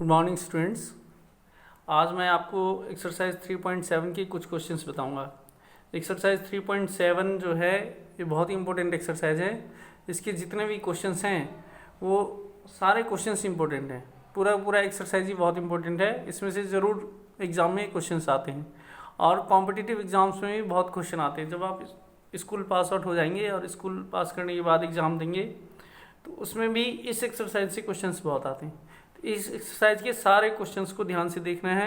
Good morning students. आज मैं आपको एक्सरसाइज 3.7 की कुछ क्वेश्चंस बताऊंगा। एक्सरसाइज 3.7 जो है ये बहुत ही इंपॉर्टेंट एक्सरसाइज है। इसके जितने भी क्वेश्चंस हैं वो सारे क्वेश्चंस इंपॉर्टेंट हैं। पूरा एक्सरसाइज ही बहुत इंपॉर्टेंट है। इसमें से ज़रूर एग्ज़ाम में क्वेश्चंस आते हैं और कॉम्पिटिटिव एग्ज़ाम्स में भी बहुत क्वेश्चन आते हैं। जब आप स्कूल पास आउट हो जाएंगे और स्कूल पास करने के बाद एग्ज़ाम देंगे तो उसमें भी इस एक्सरसाइज से क्वेश्चंस बहुत आते हैं। इस एक्सरसाइज के सारे क्वेश्चंस को ध्यान से देखना है।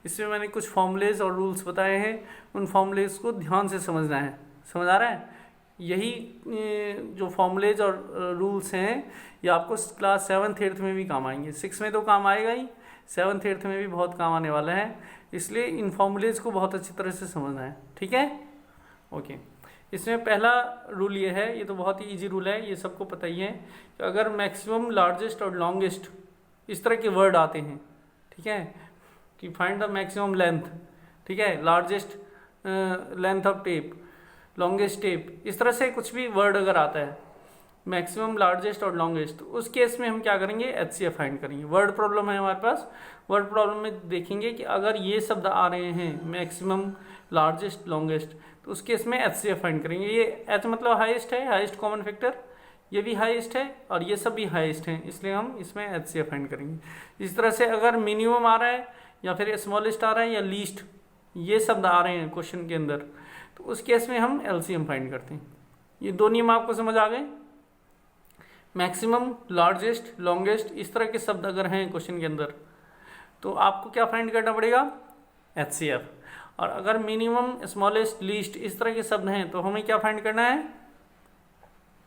इसमें मैंने कुछ फॉर्मूलेज और रूल्स बताए हैं, उन फॉर्मूलेज को ध्यान से समझना है। समझ आ रहा है? यही जो फॉर्मूलेज और रूल्स हैं ये आपको क्लास 7th 8th में भी काम आएंगे। 6 में तो काम आएगा ही, 7th 8th में भी बहुत काम आने वाला है। इसलिए इन फॉर्मूलेज को बहुत अच्छी तरह से समझना है। ठीक है, ओके। इसमें पहला रूल ये है, ये तो बहुत ही ईजी रूल है, ये सबको पता ही है कि अगर मैक्सिमम, लार्जेस्ट और लॉन्गेस्ट इस तरह के वर्ड आते हैं, ठीक है, कि फाइंड द मैक्सिमम लेंथ, ठीक है, largest length of tape, longest tape, इस तरह से कुछ भी वर्ड अगर आता है मैक्सिमम, लार्जेस्ट और लॉन्गेस्ट, तो उस केस में हम क्या करेंगे, HCF फाइंड करेंगे। वर्ड प्रॉब्लम है हमारे पास, वर्ड प्रॉब्लम में देखेंगे कि अगर ये शब्द आ रहे हैं मैक्सिमम, लार्जेस्ट, लॉन्गेस्ट, तो उस केस में HCF फाइंड करेंगे। ये H मतलब हाईएस्ट है, हाईएस्ट कॉमन फैक्टर, ये भी हाईएस्ट है और ये सब भी हाईएस्ट हैं, इसलिए हम इसमें HCF फाइंड करेंगे। इस तरह से अगर मिनिमम आ रहा है या फिर स्मॉलेस्ट आ रहा है या लीस्ट, ये शब्द आ रहे हैं क्वेश्चन के अंदर, तो उस केस में हम LCM फाइंड करते हैं। ये दो नियम आपको समझ आ गए। मैक्सिमम, लार्जेस्ट, लॉन्गेस्ट, इस तरह के शब्द अगर हैं क्वेश्चन के अंदर तो आपको क्या फाइंड करना पड़ेगा, HCF। और अगर मिनिमम, स्मॉलेस्ट, लीस्ट इस तरह के शब्द हैं तो हमें क्या फाइंड करना है,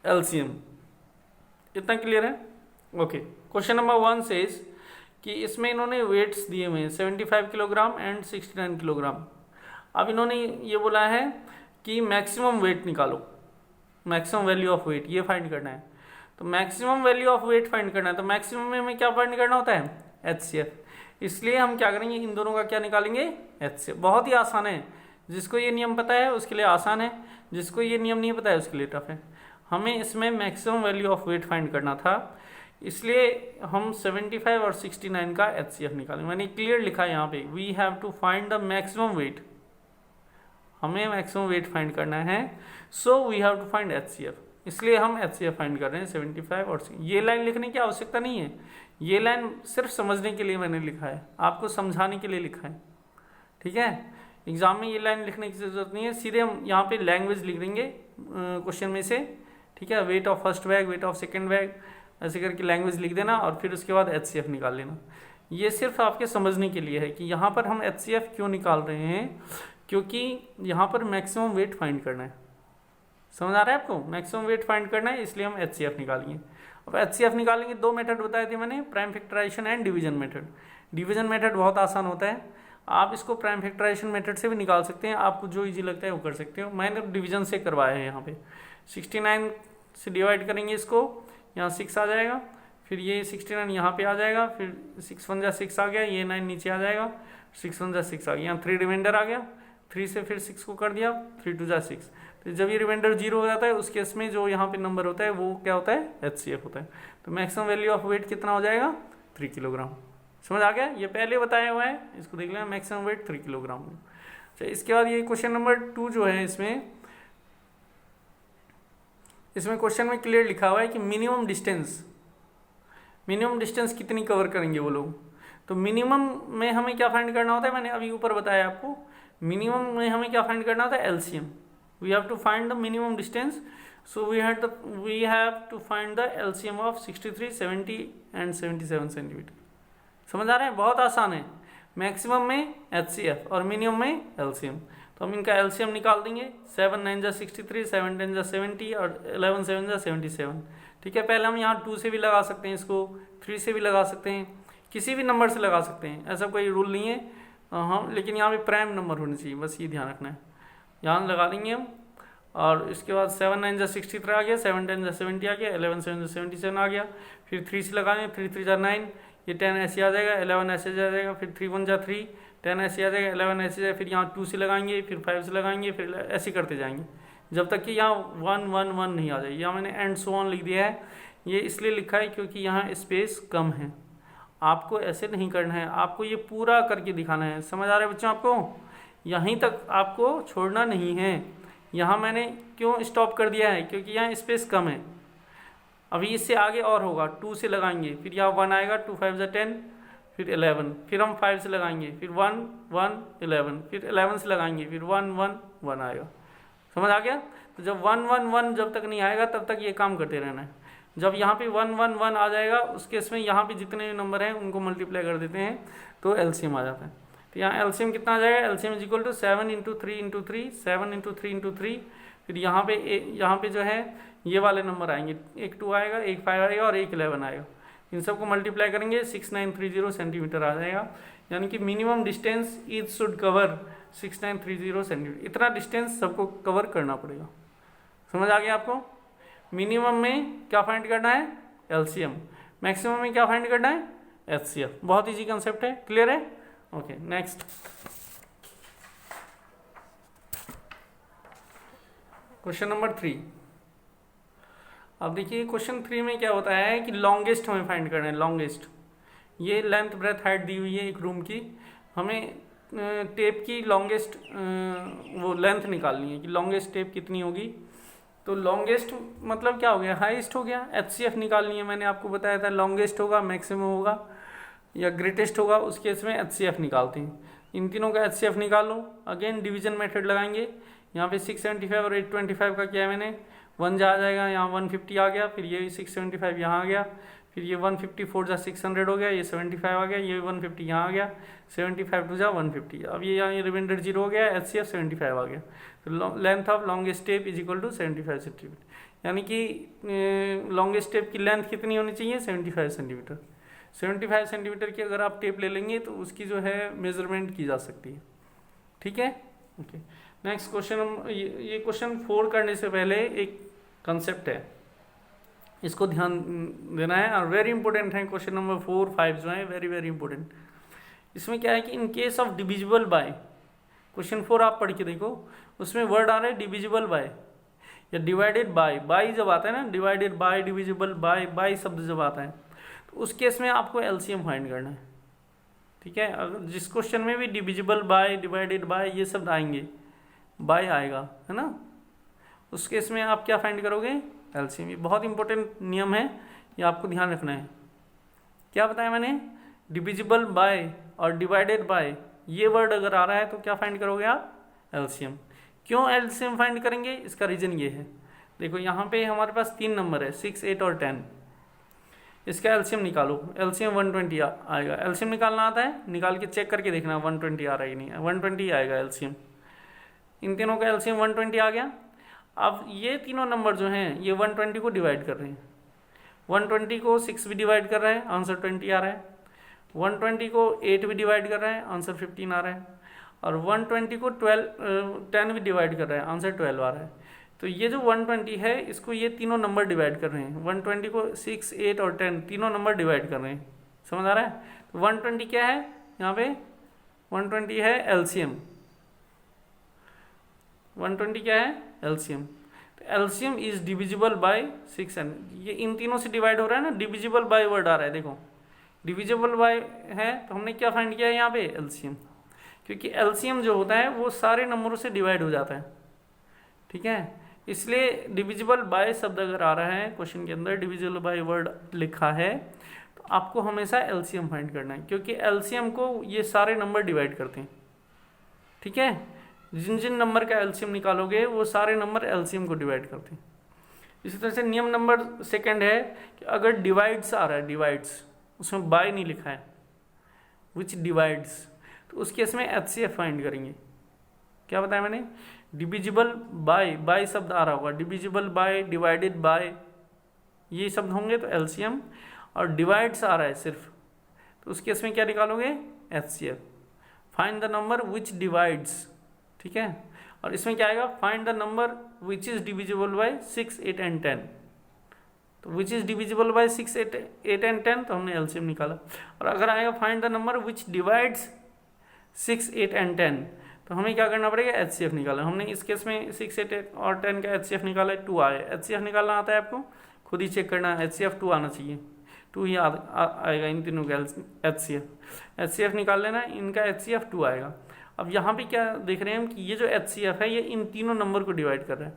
LCM। इतना क्लियर है? ओके। क्वेश्चन नंबर 1 सेज कि इसमें इन्होंने वेट्स दिए हुए हैं 75 किलोग्राम एंड 69 किलोग्राम। अब इन्होंने ये बोला है कि मैक्सिमम वेट निकालो, मैक्सिमम वैल्यू ऑफ वेट, ये फाइंड करना है। तो maximum value of weight find करना है तो मैक्सिमम में हमें क्या फाइंड करना होता है, HCF। इसलिए हम क्या करेंगे, इन दोनों का क्या निकालेंगे, HCF। बहुत ही आसान है, जिसको ये नियम पता है उसके लिए आसान है, जिसको ये नियम नहीं पता है उसके लिए टफ है। हमें इसमें maximum value of weight find करना था, इसलिए हम 75 और 69 का HCF निकालेंगे। मैंने क्लियर लिखा है यहाँ पे, we have to find the maximum weight, हमें मैक्सिमम वेट फाइंड करना है, so we have to find HCF। इसलिए हम HCF फाइंड कर रहे हैं 75 और 6। ये लाइन लिखने की आवश्यकता नहीं है, ये लाइन सिर्फ समझने के लिए मैंने लिखा है, आपको समझाने के लिए लिखा है। ठीक है, एग्जाम में ये लाइन लिखने की जरूरत नहीं है, सीधे हम यहाँ पे लैंग्वेज लिख देंगे क्वेश्चन में से। ठीक है, weight of first bag, weight of second bag, ऐसे करके लैंग्वेज लिख देना और फिर उसके बाद HCF निकाल लेना। ये सिर्फ आपके समझने के लिए है कि यहाँ पर हम HCF क्यों निकाल रहे हैं, क्योंकि यहाँ पर मैक्सिमम वेट फाइंड करना है। समझ आ रहा है आपको? मैक्सिमम वेट फाइंड करना है, इसलिए हम HCF निकालेंगे। अब HCF निकालेंगे, दो मेथड बताए थे मैंने, prime factorization and division method. Division method बहुत आसान होता है, आप इसको प्राइम फैक्टराइजेशन मेथड से भी निकाल सकते हैं, आपको जो इजी लगता है वो कर सकते हो। मैंने डिवीजन से करवाया है। यहाँ पे 69 से डिवाइड करेंगे इसको, यहाँ 6 आ जाएगा, फिर ये 69 यहाँ पे आ जाएगा, फिर 6 1 जा 6 आ गया, ये 9 नीचे आ जाएगा, 6 1 जा 6 आ गया, यहाँ 3 रिमाइंडर आ गया, 3 से फिर 6 को कर दिया, 3 2 जा 6। तो जब ये रिमाइंडर 0 हो जाता है उस केस में जो यहाँ पे नंबर होता है वो क्या होता है, HCF होता है। तो मैक्सिमम वैल्यू ऑफ वेट कितना हो जाएगा, 3 किलोग्राम। समझ आ गया? ये पहले बताया हुआ है, इसको देख लेना, मैक्सिमम वेट 3 किलोग्राम। अच्छा, इसके बाद ये क्वेश्चन नंबर 2 जो है, इसमें क्वेश्चन में क्लियर लिखा हुआ है कि मिनिमम डिस्टेंस कितनी कवर करेंगे वो लोग। तो मिनिमम में हमें क्या फाइंड करना होता है, मैंने अभी ऊपर बताया आपको। मिनिमम में हमें क्या फाइंड करना होता है, LCM। We have to find the minimum distance, so we have to find the LCM of 63, 70 and 77 centimetre. समझ आ रहा है? बहुत आसान है। मैक्सिमम में HCF और मिनिमम में LCM। तो हम इनका LCM निकाल देंगे। 7 9 जा 63, 7 10 जा 70 और 11 7 जा 77। ठीक है, पहले हम यहाँ 2 से भी लगा सकते हैं इसको, 3 से भी लगा सकते हैं, किसी भी नंबर से लगा सकते हैं, ऐसा कोई रूल नहीं है। हाँ, लेकिन यहाँ पे प्राइम नंबर होने चाहिए, बस ये ध्यान रखना है। यहाँ लगा देंगे हम, और इसके बाद 7 9 जा 63 आ गया, 7 10 जा 70 आ गया, 11 7 जा 77 आ गया, फिर 3 से लगाएंगे, 3 3 जा 9, ये 10 ऐसे आ जाएगा, 11 ऐसे आ जाएगा, फिर 3 1 जा 3, 10 ऐसे आ जाएगा, 11 ऐसे जाएगा, फिर यहाँ 2 से लगाएंगे, फिर 5 से लगाएंगे, फिर ऐसे करते जाएंगे जब तक कि यहाँ 1 1 1 नहीं आ जाए। यहाँ मैंने एंड सो ऑन लिख दिया है, ये इसलिए लिखा है क्योंकि यहाँ स्पेस कम है। आपको ऐसे नहीं करना है, आपको ये पूरा करके दिखाना है। समझ आ रहा है बच्चों आपको? यहीं तक आपको छोड़ना नहीं है। यहाँ मैंने क्यों स्टॉप कर दिया है, क्योंकि यहाँ स्पेस कम है। अभी इससे आगे और होगा, 2 से लगाएंगे, फिर यहाँ 1 आएगा, 2 5 जा 10, फिर 11, फिर हम 5 से लगाएंगे, फिर 1 1 11, फिर 11 से लगाएंगे, फिर 1 1 1 आएगा। समझ आ गया? तो जब 1 1 1 जब तक नहीं आएगा तब तक ये काम करते रहना है। जब यहाँ पे 1 1 1 आ जाएगा, उस केस में यहाँ पे जितने नंबर हैं उनको मल्टीप्लाई कर देते हैं तो एलसीएम आ जाता है। तो यहाँ एलसीएम कितना आ जाएगा? LCM is equal to 7 into 3 into 3, 7 into 3 into 3, फिर यहाँ पे जो है ये वाले नंबर आएंगे, एक 2 आएगा, एक 5 आएगा और एक 11 आएगा। इन सबको मल्टीप्लाई करेंगे 6930 सेंटीमीटर आ जाएगा। यानी कि minimum distance each should cover 6930 centimetre. इतना डिस्टेंस सबको कवर करना पड़ेगा। समझ आ गया आपको? मिनिमम में क्या फाइंड करना है? एलसीएम। मैक्सिमम में क्या फाइंड करना है? एचसीएफ। बहुत इजी कंसेप्ट है। क्लियर है? Okay, next question number 3। अब देखिए क्वेश्चन 3 में क्या होता है कि लॉन्गेस्ट हमें फाइंड करना है। लॉन्गेस्ट, ये लेंथ ब्रेथ हाइट दी हुई है एक रूम की, हमें टेप की लॉन्गेस्ट वो लेंथ निकालनी है कि लॉन्गेस्ट टेप कितनी होगी। तो लॉन्गेस्ट मतलब क्या हो गया? हाईएस्ट हो गया। एचसीएफ निकालनी है, मैंने आपको बताया था लॉन्गेस्ट होगा, मैक्सिमम होगा या ग्रेटेस्ट होगा, उस केस में एचसीएफ निकालते हैं। इन तीनों का एचसीएफ निकाल लो। अगेन डिवीजन मेथड लगाएंगे। यहाँ पे 675 और 825 का किया है मैंने, 1 जा जाएगा, यहाँ 150 आ गया, फिर ये 675 यहाँ आ गया, फिर ये 154 जा 600 हो गया, ये 75 आ गया, ये 150 यहाँ आ गया, 75 टू जा 150। अब ये यहाँ रिमाइंडर 0 हो गया, एचसीएफ 75 आ गया। तो length of longest tape is equal to 75 centimetre. यानी कि लॉन्गेस्ट टेप की लेंथ कितनी होनी चाहिए? 75 सेंटीमीटर। 75 सेंटीमीटर की अगर आप टेप ले लेंगे तो उसकी जो है मेजरमेंट की जा सकती है। ठीक है? Okay, next question. ये क्वेश्चन 4 करने से पहले एक कंसेप्ट है, इसको ध्यान देना है और वेरी इंपॉर्टेंट है। क्वेश्चन नंबर 4 5 जो है वेरी वेरी इंपॉर्टेंट। इसमें क्या है कि इन case of divisible by, question 4 आप पढ़ के देखो, उसमें वर्ड आ रहा है डिविजिबल बाय या डिवाइडेड बाय। बाय जब आता है ना, divided by, divisible by, by शब्द जब आता है तो उस केस में आपको एलसीएम फाइंड करना है। ठीक है? अगर जिस क्वेश्चन में भी डिविजिबल बाय, डिवाइडेड बाय ये शब्द आएंगे, बाय आएगा, है ना, उस केस में आप क्या फाइंड करोगे? एलसीएम। ये बहुत इंपॉर्टेंट नियम है, ये आपको ध्यान रखना है। क्या बताया मैंने? डिविजिबल बाय और डिवाइडेड बाय ये वर्ड अगर आ रहा है तो क्या फाइंड करोगे आप? एलसीएम। क्यों एलसीएम फाइंड करेंगे? इसका रीजन ये है, देखो यहाँ पे हमारे पास 3 नंबर है, 6 8 और 10। इसका एलसीएम निकालो, एलसीएम 120 आएगा। एलसीएम निकालना आता है? निकाल के चेक करके देखना 120 आ रहा है कि नहीं। 120 आएगा एलसीएम। इन तीनों का एलसीएम 120 आ गया। अब ये तीनों नंबर जो हैं ये 120 को डिवाइड कर रहे हैं। 120 को 6 भी डिवाइड कर रहा है, आंसर 20 आ रहा है। 120 को 8 भी डिवाइड कर रहा है, आंसर 15 आ रहा है। और 120 को 10 भी डिवाइड कर रहा है, आंसर 12 आ रहा है। तो ये जो 120 है इसको ये तीनों नंबर डिवाइड कर रहे हैं। 120 को 6 8 और 10 तीनों नंबर डिवाइड कर रहे हैं। समझ आ रहा है? तो 120 क्या है यहाँ पे? 120 है एलसीएम। 120 क्या है? एलसीएम। तो LCM is divisible bye 6 and ये इन तीनों से डिवाइड हो रहा है ना, डिविजिबल बाय वर्ड आ रहा है। देखो डिविजिबल बाय है तो हमने क्या फाइंड किया है यहाँ पे? एलसीएम। क्योंकि एलसीएम जो होता है वो सारे नंबरों से डिवाइड हो जाता है। ठीक है? इसलिए डिविजिबल बाय शब्द अगर आ रहा है क्वेश्चन के अंदर, डिविजिबल बाय वर्ड लिखा है, तो आपको हमेशा एलसीएम फाइंड करना है, क्योंकि एलसीएम को ये सारे नंबर डिवाइड करते हैं। ठीक है? जिन जिन नंबर का एलसीएम निकालोगे वो सारे नंबर एलसीएम को डिवाइड करते हैं। इसी तरह से नियम नंबर 2 है कि अगर डिवाइड्स आ रहा है, डिवाइड्स, उसमें बाय नहीं लिखा है, विच डिवाइड्स, तो उस केस में एचसीएफ फाइंड करेंगे। क्या बताया मैंने? डिविजिबल बाय, बाय शब्द आ रहा होगा, डिविजिबल बाय, डिवाइडेड बाय ये शब्द होंगे तो एलसीएम, और डिवाइड्स आ रहा है सिर्फ तो उस केस में क्या निकालोगे? HCF. Find the number which divides. ठीक है? और इसमें क्या आएगा? Find the number which is divisible bye 6 8 and 10। तो which is divisible bye 6 8 and 10 तो हमने एलसीएम निकाला। और अगर आएगा find the number which divides 6 8 and 10 तो हमें क्या करना पड़ेगा? एचसीएफ निकालना। हमने इस केस में 6 8 और 10 का एचसीएफ निकाला है, 2 आया। एचसीएफ निकालना आता है आपको? खुद ही चेक करना, एचसीएफ 2 आना चाहिए। 2 ही आएगा इन तीनों का HCF निकाल लेना, इनका HCF 2 आएगा। अब यहाँ पे क्या देख रहे हैं हम कि ये जो HCF है ये इन तीनों नंबर को डिवाइड कर रहा है।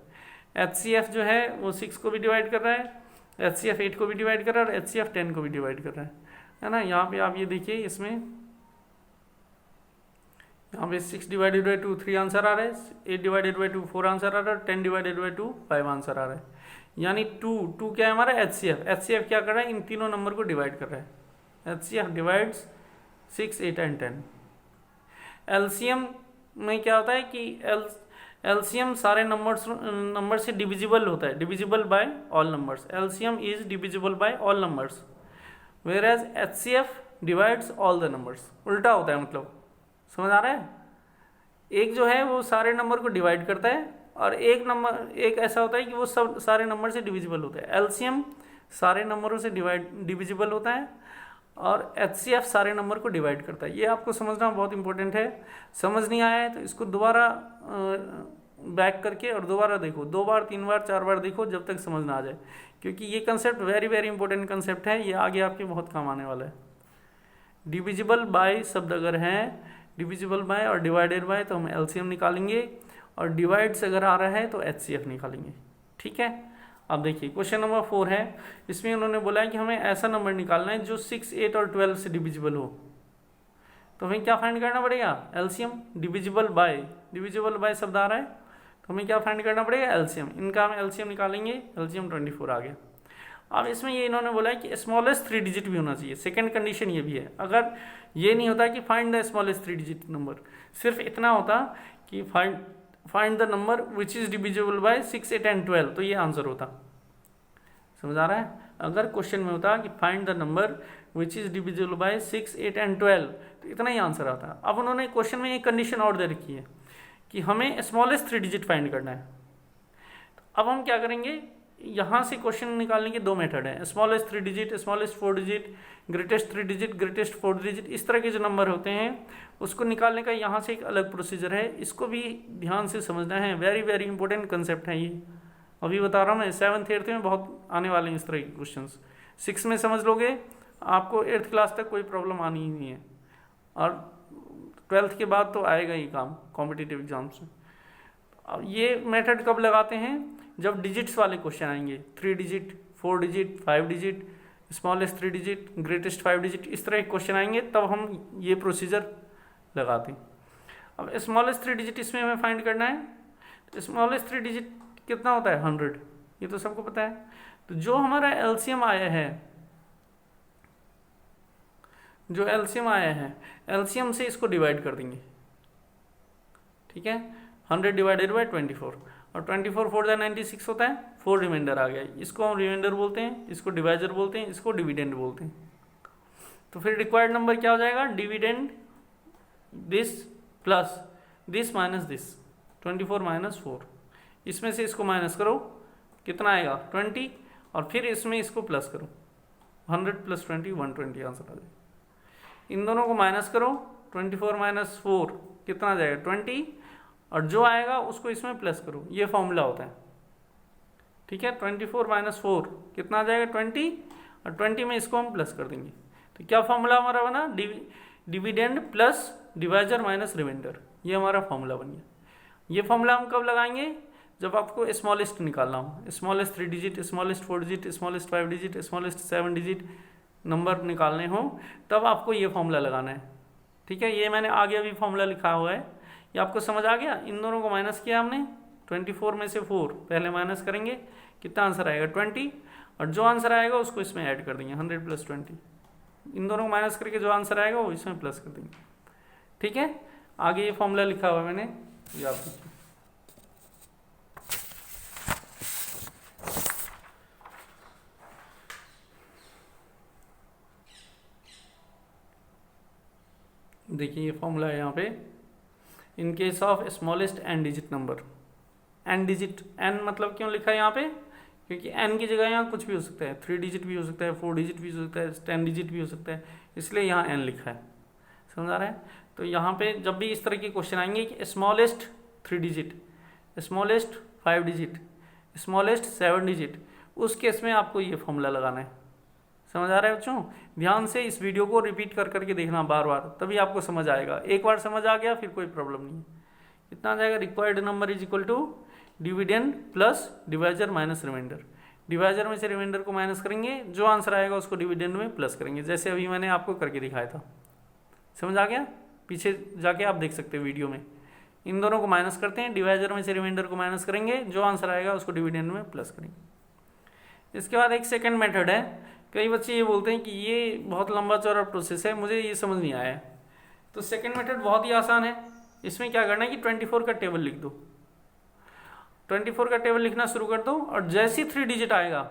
HCF जो है वो 6 को भी डिवाइड कर रहा है, HCF 8 को भी डिवाइड कर रहा है और HCF 10 को भी डिवाइड कर रहा है ना। यहाँ पे आप ये देखिए, इसमें यहाँ पे 6 डिवाइडेड बाई 2 3 आंसर आ रहा है, 8 डिवाइडेड बाई 2 4 आंसर आ रहा है, 10 डिवाइडेड बाई 2 5 आंसर आ रहा है। यानी 2 क्या है हमारा HCF क्या कर रहा है, इन तीनों नंबर को डिवाइड कर रहा है। HCF divides 6 8 and 10। LCM में क्या होता है कि LCM सारे नंबर से डिविजिबल होता है, divisible by all numbers. LCM is divisible by all numbers, whereas HCF divides all the numbers. उल्टा होता है, मतलब समझ आ रहा है। एक जो है वो सारे नंबर को डिवाइड करता है और एक ऐसा होता है कि वो सब सारे नंबर से डिविजिबल होता है। LCM सारे नंबरों से डिविजिबल होता है और HCF सारे नंबर को डिवाइड करता है। ये आपको समझना बहुत इंपॉर्टेंट है। समझ नहीं आया है तो इसको दोबारा बैक करके और दोबारा देखो, 2 बार 3 बार 4 बार देखो जब तक समझ ना आ जाए, क्योंकि ये concept very very important concept है। ये आगे आपके बहुत काम आने वाला है। डिविजिबल बाय शब्द अगर है, डिविजिबल बाय और डिवाइडेड बाय, तो हम LCM निकालेंगे और डिवाइड्स अगर आ रहा है तो HCF निकालेंगे। ठीक है। अब देखिए क्वेश्चन नंबर 4 है। इसमें उन्होंने बोला है कि हमें ऐसा नंबर निकालना है जो 6 8 और 12 से डिविजिबल हो। तो हमें क्या फाइंड करना पड़ेगा, LCM। डिविजिबल बाय शब्द आ रहा है तो हमें क्या फाइंड करना पड़ेगा, LCM। इनका हम LCM निकालेंगे, LCM 24 आ गया। अब इसमें ये इन्होंने बोला है कि स्मॉलेस्ट 3 डिजिट भी होना चाहिए। सेकंड कंडीशन ये भी है, अगर ये नहीं होता कि find the smallest 3 digit number, सिर्फ इतना होता कि find the number which is divisible bye 6 8 and 12, तो ये आंसर होता। समझ आ रहा है। अगर क्वेश्चन में होता कि find the number which is divisible bye 6 8 and 12, तो इतना ही आंसर आता। अब उन्होंने क्वेश्चन में एक कंडीशन और दे रखी है कि हमें स्मॉलेस्ट 3 डिजिट फाइंड करना है। अब हम क्या करेंगे, यहाँ से क्वेश्चन निकालने के 2 मेथड हैं, smallest 3 digit, smallest 4 digit, greatest 3 digit, greatest 4 digit. इस तरह के जो नंबर होते हैं उसको निकालने का यहाँ से एक अलग प्रोसीजर है। इसको भी ध्यान से समझना है, वेरी वेरी इंपॉर्टेंट कंसेप्ट है ये। अभी बता रहा हूँ मैं, 7th 8th में बहुत आने वाले हैं इस तरह के क्वेश्चन। 6 में समझ लोगे, आपको 8th क्लास तक कोई प्रॉब्लम आनी ही नहीं है, और 12th के बाद तो आएगा ही काम कॉम्पिटिटिव एग्जाम्स में। अब ये मेथड कब लगाते हैं, जब डिजिट्स वाले क्वेश्चन आएंगे, 3 digit, 4 digit, 5 digit, smallest 3 digit, greatest 5 digit, इस तरह के क्वेश्चन आएंगे तब हम ये प्रोसीजर लगाते हैं। अब स्मॉलेस्ट 3 डिजिट इसमें हमें फाइंड करना है। तो स्मॉलेस्ट 3 डिजिट कितना होता है, 100, ये तो सबको पता है। तो जो हमारा LCM आया है, LCM से इसको डिवाइड कर देंगे। ठीक है, 100 डिवाइडेड बाई 24, और 24 4 96 होता है, 4 रिमाइंडर आ गया। इसको हम रिमाइंडर बोलते हैं, इसको डिवाइजर बोलते हैं, इसको डिविडेंड बोलते हैं। तो फिर रिक्वायर्ड नंबर क्या हो जाएगा, dividend this plus this minus this, 24 minus 4। इसमें से इसको माइनस करो, कितना आएगा 20, और फिर इसमें इसको प्लस करो, 100 प्लस 20 120 आंसर आ जाएगा। इन दोनों को माइनस करो, 24 माइनस 4 कितना आ जाएगा 20, और जो आएगा उसको इसमें प्लस करो। ये फॉर्मूला होता है। ठीक है, 24 माइनस 4 कितना आ जाएगा 20, और 20 में इसको हम प्लस कर देंगे। तो क्या फॉर्मूला हमारा बना, dividend plus divisor minus reminder, ये हमारा फॉर्मूला बन गया। ये फॉर्मूला हम कब लगाएंगे, जब आपको स्मॉलेस्ट निकालना हो, smallest 3 digit, smallest 4 digit, smallest 5 digit, smallest 7 digit number निकालने हो, तब आपको ये फॉर्मूला लगाना है। ठीक है, ये मैंने आगे अभी फॉर्मूला लिखा हुआ है, ये आपको समझ आ गया। इन दोनों को माइनस किया हमने, 24 में से 4 पहले माइनस करेंगे, कितना आंसर आएगा 20, और जो आंसर आएगा उसको इसमें ऐड कर देंगे, 100 प्लस 20। इन दोनों को माइनस करके जो आंसर आएगा वो इसमें प्लस कर देंगे। ठीक है, आगे ये फॉर्मूला लिखा हुआ है मैंने, ये आप देखिए, ये फॉर्मूला है यहाँ पे। In case of smallest N digit number, N digit, N मतलब क्यों लिखा है यहाँ पे, क्योंकि एन की जगह यहाँ कुछ भी हो सकता है, 3 डिजिट भी हो सकता है, 4 डिजिट भी हो सकता है, 10 डिजिट भी हो सकता है, इसलिए यहाँ एन लिखा है। समझ आ रहा है। तो यहाँ पे जब भी इस तरह के क्वेश्चन आएंगे कि smallest 3 digit, smallest 5 digit, smallest 7 digit, उस केस में आपको ये फॉर्मूला लगाना है। समझ आ रहा है बच्चों? ध्यान से इस वीडियो को रिपीट कर करके देखना बार बार, तभी आपको समझ आएगा। एक बार समझ आ गया फिर कोई प्रॉब्लम नहीं है। कितना आ जाएगा? Required number is equal to dividend plus divisor minus remainder. Divisor में से रिमाइंडर को माइनस करेंगे, जो आंसर आएगा उसको डिविडेंड में प्लस करेंगे, जैसे अभी मैंने आपको करके दिखाया था। समझ आ गया? पीछे जाके आप देख सकते हैं वीडियो में। इन दोनों को माइनस करते हैं, डिवाइजर में से रिमाइंडर को माइनस करेंगे, जो आंसर आएगा उसको डिविडेंड में प्लस करेंगे। इसके बाद एक सेकंड मेथड है। कई बच्चे ये बोलते हैं कि ये बहुत लंबा चौड़ा प्रोसेस है, मुझे ये समझ नहीं आया। तो सेकंड मेथड बहुत ही आसान है। इसमें क्या करना है कि 24 का टेबल लिख दो। 24 का टेबल लिखना शुरू कर दो और जैसे 3 डिजिट आएगा,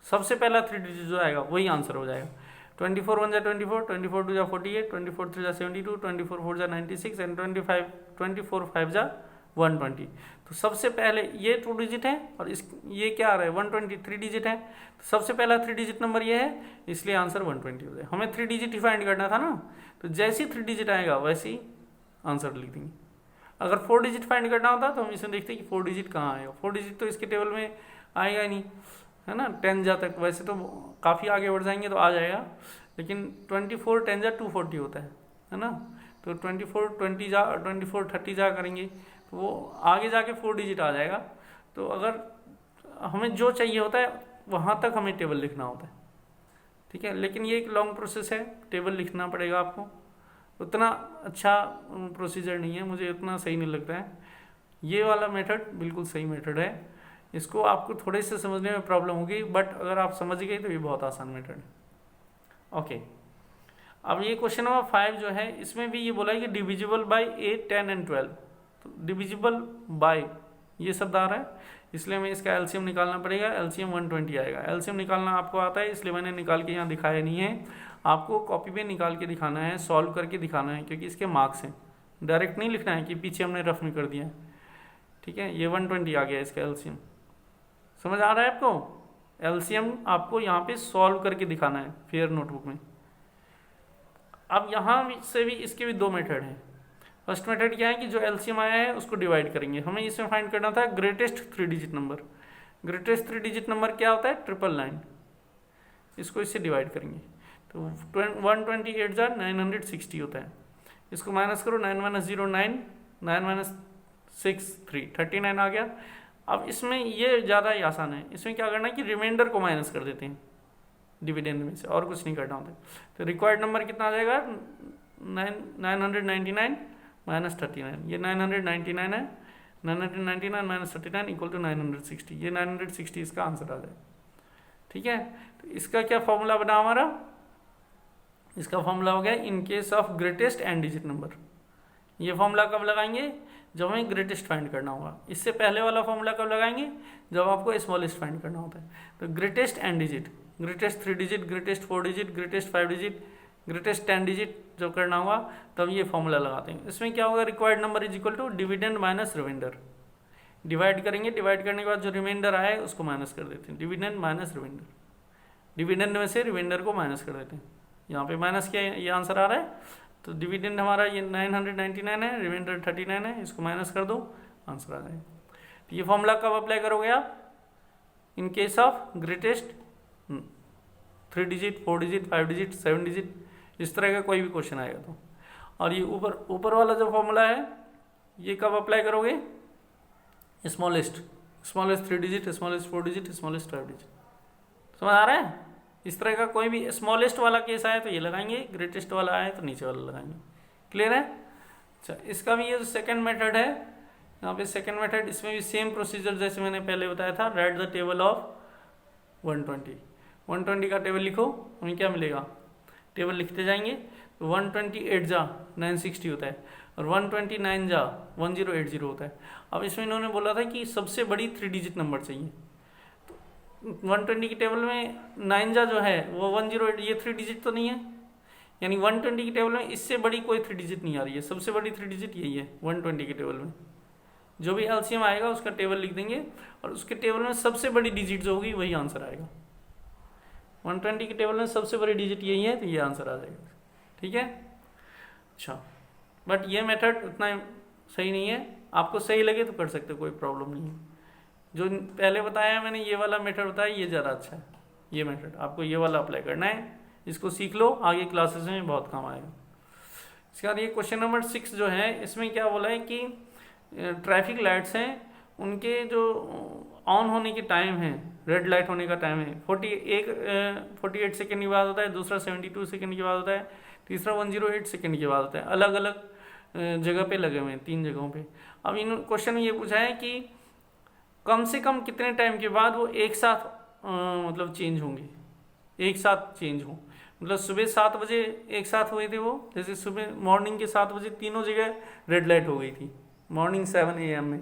सबसे पहला 3 डिजिट जो आएगा वही आंसर हो जाएगा। 24 1 जा 24, 24 2 जा 48, 24 3 जा 72, 24 4 जा 96 एंड 24 5 जा 120। तो सबसे पहले ये 2 डिजिट है और ये क्या आ रहा है? 120 3 डिजिट है। तो सबसे पहला 3 डिजिट नंबर ये है, इसलिए आंसर 120 हो जाए। हमें 3 डिजिट ही फाइंड करना था ना, तो जैसे ही 3 डिजिट आएगा वैसे ही आंसर लिख देंगे। अगर 4 डिजिट फाइंड करना होता तो हम इसमें देखते हैं कि 4 डिजिट कहाँ आएगा। 4 डिजिट तो इसके टेबल में आएगा ही नहीं, है ना। 10 जा तक वैसे तो काफ़ी आगे बढ़ जाएंगे तो आ जाएगा, लेकिन 24 10 जा 240 होता है ना। तो 24 20 जा 24 30 जा करेंगे तो वो आगे जाके 4 डिजिट आ जाएगा। तो अगर हमें जो चाहिए होता है वहाँ तक हमें टेबल लिखना होता है, ठीक है। लेकिन ये एक लॉन्ग प्रोसेस है, टेबल लिखना पड़ेगा आपको। उतना अच्छा प्रोसीजर नहीं है, मुझे उतना सही नहीं लगता है। ये वाला मेथड बिल्कुल सही मेथड है। इसको आपको थोड़े से समझने में प्रॉब्लम होगी, बट अगर आप समझ गए तो ये बहुत आसान मेथड है। ओके, अब ये क्वेश्चन नंबर 5 जो है, इसमें भी ये बोला है कि डिविजिबल बाय 8 10 एंड 12। तो डिविजिबल बाय ये शब्द आ रहा है, इसलिए हमें इसका एलसीएम निकालना पड़ेगा। एलसीएम 120 आएगा। एलसीएम निकालना आपको आता है, इसलिए मैंने निकाल के यहाँ दिखाया नहीं है। आपको कॉपी पे निकाल के दिखाना है, सॉल्व करके दिखाना है, क्योंकि इसके मार्क्स हैं। डायरेक्ट नहीं लिखना है कि पीछे हमने रफ में कर दिया है, ठीक है। ये 120 आ गया इसका एलसीएम। समझ आ रहा है आपको? एलसीएम आपको यहाँ पे सॉल्व करके दिखाना है फेयर नोटबुक में। अब यहाँ से भी इसके भी 2 मेथड हैं। फर्स्ट मेथड क्या है कि जो एलसीएम आया है उसको डिवाइड करेंगे। हमें इसमें फाइंड करना था greatest 3 digit number. Greatest 3 digit number क्या होता है? 999। इसको इससे डिवाइड करेंगे तो 128 जा 960 होता है। इसको माइनस करो, 9 - 0 9, 9 - 6 3, 39 आ गया। अब इसमें ये ज़्यादा ही आसान है। इसमें क्या करना है कि रिमाइंडर को माइनस कर देते हैं डिविडेंड में से, और कुछ नहीं करना होता। तो रिक्वायर्ड नंबर कितना आ जाएगा? 999 - 39। ये 999 है। 999 - 39 इक्वल टू 960। ये 960 इसका आंसर आ जाएगा, ठीक है। तो इसका क्या फॉर्मूला बना हमारा? इसका फॉर्मूला हो गया इन case of greatest and digit number. ये फॉर्मूला कब लगाएंगे? जब हमें ग्रेटेस्ट फाइंड करना होगा। इससे पहले वाला फॉर्मूला कब लगाएंगे? जब आपको स्मॉलेस्ट फाइंड करना होता है। तो greatest and digit, greatest 3 digit, greatest 4 digit, greatest 5 digit, greatest 10 digit जब करना होगा तब ये फॉर्मूला लगाते हैं। इसमें क्या होगा? Required number is equal to dividend minus remainder. Divide करेंगे, डिवाइड करने के बाद जो रिमाइंडर आए उसको माइनस कर देते हैं। डिविडेंड माइनस रिमाइंडर, डिविडेंड में से रिमाइंडर को माइनस कर देते हैं। यहाँ पे माइनस किया, ये आंसर आ रहा है। तो डिविडेंड हमारा ये 999 है, रिमाइंडर 39 है, इसको माइनस कर दो, आंसर आ जाएगा। तो ये फॉर्मूला कब अप्लाई करोगे आप? इन case of greatest 3 digit, 4 digit, 5 digit, 7 digit, इस तरह का कोई भी क्वेश्चन आएगा तो। और ये ऊपर वाला जो फॉर्मूला है ये कब अप्लाई करोगे? Smallest 3 digit, smallest 4 digit, smallest 5 digit. समझ आ रहा है? इस तरह का कोई भी स्मॉलेस्ट वाला केस आए तो ये लगाएंगे, ग्रेटेस्ट वाला आए तो नीचे वाला लगाएंगे। क्लियर है? अच्छा, इसका भी ये सेकंड मेथड है। यहाँ पे सेकंड मेथड, इसमें भी सेम प्रोसीजर जैसे मैंने पहले बताया था। राइट द टेबल ऑफ 120 का टेबल लिखो। हमें क्या मिलेगा? टेबल लिखते जाएंगे। तो 128 जा 960 होता है और 129 जा 1080 होता है। अब इसमें इन्होंने बोला था कि सबसे बड़ी 3 डिजिट नंबर चाहिए। 120 की टेबल में 9 जा जो है वो 108, ये 3 डिजिट तो नहीं है, यानी 120 की टेबल में इससे बड़ी कोई 3 डिजिट नहीं आ रही है। सबसे बड़ी 3 डिजिट यही है 120 की टेबल में। जो भी एलसीएम आएगा उसका टेबल लिख देंगे और उसके टेबल में सबसे बड़ी डिजिट जो होगी वही आंसर आएगा। 120 की टेबल में सबसे बड़ी डिजिट यही है तो ये आंसर आ जाएगा, ठीक है। अच्छा, बट ये मेथड उतना सही नहीं है। आपको सही लगे तो कर सकते हो, कोई प्रॉब्लम नहीं है। जो पहले बताया मैंने, ये वाला मेथड बताया, ये ज़्यादा अच्छा है। ये मेथड आपको ये वाला अप्लाई करना है, इसको सीख लो, आगे क्लासेस में बहुत काम आएगा। इसके बाद ये क्वेश्चन नंबर 6 जो है, इसमें क्या बोला है कि ट्रैफिक लाइट्स हैं, उनके जो ऑन होने के टाइम है, रेड लाइट होने का टाइम है 48 सेकेंड के बाद होता है, दूसरा 72 सेकेंड के बाद होता है, तीसरा 108 सेकेंड के बाद होता है। अलग अलग जगह पे लगे हुए हैं, 3 जगहों पे। अब इन क्वेश्चन में ये पूछा है कि कम से कम कितने टाइम के बाद वो एक साथ मतलब चेंज होंगे, एक साथ चेंज हो, मतलब सुबह 7 बजे एक साथ हुए थे वो, जैसे सुबह मॉर्निंग के 7 बजे तीनों जगह रेड लाइट हो गई थी मॉर्निंग 7 AM में।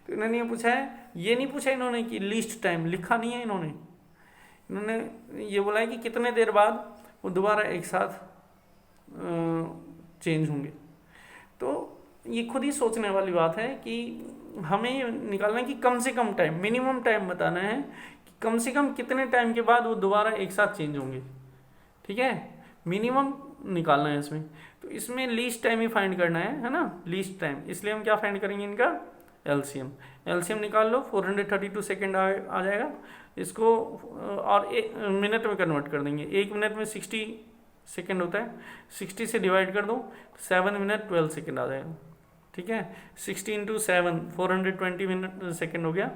तो इन्होंने ये पूछा है, ये नहीं पूछा इन्होंने कि लीस्ट टाइम, लिखा नहीं है इन्होंने ये बोला है कि कितने देर बाद वो दोबारा एक साथ चेंज होंगे। तो ये खुद ही सोचने वाली बात है कि हमें ये निकालना है कि कम से कम टाइम, मिनिमम टाइम बताना है कि कम से कम कितने टाइम के बाद वो दोबारा एक साथ चेंज होंगे। ठीक है, मिनिमम निकालना है इसमें। तो इसमें लीस्ट टाइम ही फाइंड करना है ना, लीस्ट टाइम। इसलिए हम क्या फाइंड करेंगे, इनका एलसीएम निकाल लो। 432 सेकेंड आ जाएगा। इसको और मिनट में कन्वर्ट कर देंगे। 1 मिनट में 60 सेकेंड होता है, 60 से डिवाइड कर दो, 7 मिनट 12 सेकेंड आ जाएगा। ठीक है, 60 इंटू 7 420 मिनट सेकेंड हो गया।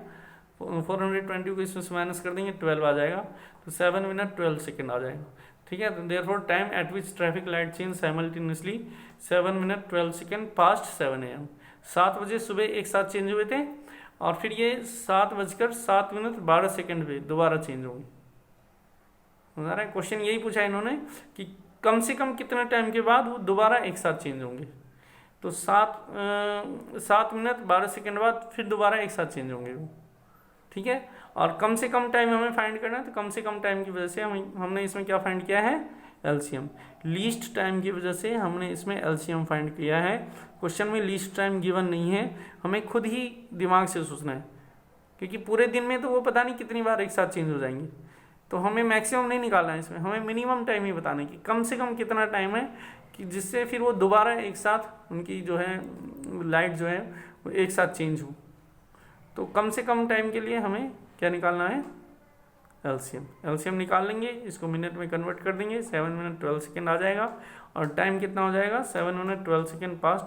420 को इसमें से माइनस कर देंगे, 12 आ जाएगा। तो 7 मिनट 12 सेकेंड आ जाएगा। ठीक है, तो therefore time eight which traffic light change simultaneously 7 minute 12 second past 7 AM। 7 बजे सुबह एक साथ चेंज हुए थे और फिर ये 7:07 पे दोबारा चेंज होंगे। क्वेश्चन यही पूछा इन्होंने कि कम से कम कितने टाइम के बाद वो दोबारा एक साथ चेंज होंगे। तो 7 मिनट 12 सेकेंड बाद फिर दोबारा एक साथ चेंज होंगे वो। ठीक है, और कम से कम टाइम हमें फाइंड करना है। तो कम से कम टाइम की वजह से हमने इसमें क्या फाइंड किया है, एलसीएम। लीस्ट टाइम की वजह से हमने इसमें एलसीएम फाइंड किया है। क्वेश्चन में लीस्ट टाइम गिवन नहीं है, हमें खुद ही दिमाग से सोचना है, क्योंकि पूरे दिन में तो वो पता नहीं कितनी बार एक साथ चेंज हो जाएंगे। तो हमें मैक्सिमम नहीं निकालना है इसमें, हमें मिनिमम टाइम ही बताना है कि कम से कम कितना टाइम है कि जिससे फिर वो दोबारा एक साथ उनकी जो है लाइट जो है वो एक साथ चेंज हो। तो कम से कम टाइम के लिए हमें क्या निकालना है, एलसीएम निकाल लेंगे। इसको मिनट में कन्वर्ट कर देंगे, 7 मिनट 12 सेकेंड आ जाएगा। और टाइम कितना हो जाएगा, 7 मिनट 12 सेकेंड पास्ट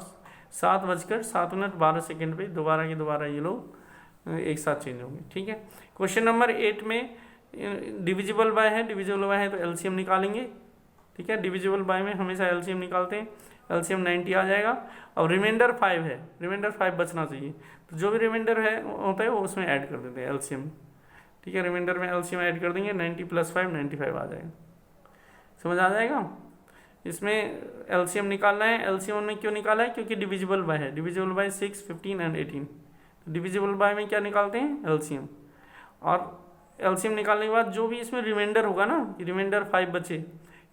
7:07 पे दोबारा के दोबारा ये लोग एक साथ चेंज होंगे। ठीक है, क्वेश्चन नंबर 8 में डिविजिबल बाय है, तो एलसीएम निकालेंगे। ठीक है, डिविजिबल बाय में हमेशा एलसीएम निकालते हैं। एलसीएम 90 आ जाएगा। और रिमाइंडर 5 है, रिमाइंडर 5 बचना चाहिए, तो जो भी रिमाइंडर है होता है वो उसमें ऐड कर देते हैं एलसीएम। ठीक है, रिमाइंडर में एलसीएम ऐड कर देंगे, 90 + 5 95 आ जाएगा। समझ आ जाएगा। इसमें एलसीएम निकालना है। एलसीएम में क्यों निकाला है, क्योंकि डिविजिबल बाय है। Divisible bye 6, 15 and 18। तो डिविजिबल बाय में क्या निकालते हैं, एलसीएम। और एलसीएम निकालने के बाद जो भी इसमें रिमाइंडर होगा ना, रिमाइंडर 5 बचे,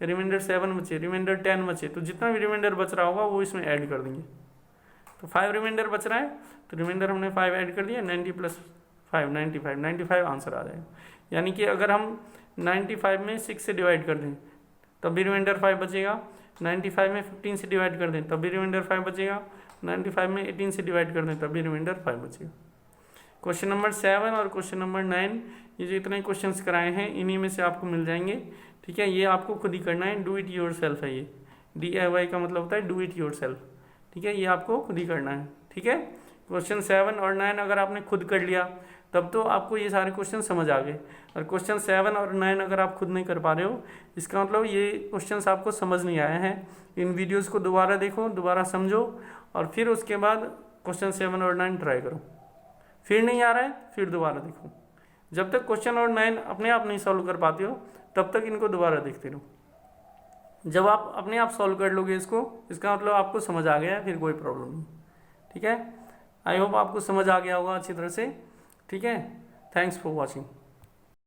रिमाइंडर 7 बचे, रिमाइंडर 10 बचे, तो जितना भी रिमाइंडर बच रहा होगा वो इसमें ऐड कर देंगे। तो 5 रिमाइंडर बच रहा है, तो रिमाइंडर हमने 5 ऐड कर दिया। 90 + 5 95 आंसर आ जाएगा। यानी कि अगर हम 95 में 6 से डिवाइड कर दें तब भी रिमाइंडर 5 बचेगा। 95 में 15 से डिवाइड कर दें तब भी रिमाइंडर 5 बचेगा। 95 में 18 से डिवाइड कर दें तब भी रिमाइंडर 5 बचेगा। क्वेश्चन नंबर 7 और क्वेश्चन नंबर 9, ये जो इतने क्वेश्चंस कराए हैं इन्हीं में से आपको मिल जाएंगे। ठीक है, ये आपको खुद ही करना है, डू इट योर सेल्फ है ये। DIY का मतलब होता है डू इट योर सेल्फ। ठीक है, ये आपको खुद ही करना है। ठीक है, क्वेश्चन 7 और 9 अगर आपने खुद कर लिया तब तो आपको ये सारे क्वेश्चन समझ आ गए। और क्वेश्चन 7 और 9 अगर आप खुद नहीं कर पा रहे हो, इसका मतलब ये क्वेश्चन आपको समझ नहीं आया है। इन वीडियोज़ को दोबारा देखो, दोबारा समझो, और फिर उसके बाद क्वेश्चन 7 और 9 ट्राई करो। फिर नहीं आ रहा है फिर दोबारा देखो। जब तक क्वेश्चन और 9 अपने आप नहीं सॉल्व कर पाते हो तब तक इनको दोबारा देखते रहो। जब आप अपने आप सॉल्व कर लोगे इसको, इसका मतलब आपको समझ आ गया है, फिर कोई प्रॉब्लम नहीं। ठीक है, आई होप आपको समझ आ गया होगा अच्छी तरह से। ठीक है, थैंक्स फॉर वॉचिंग।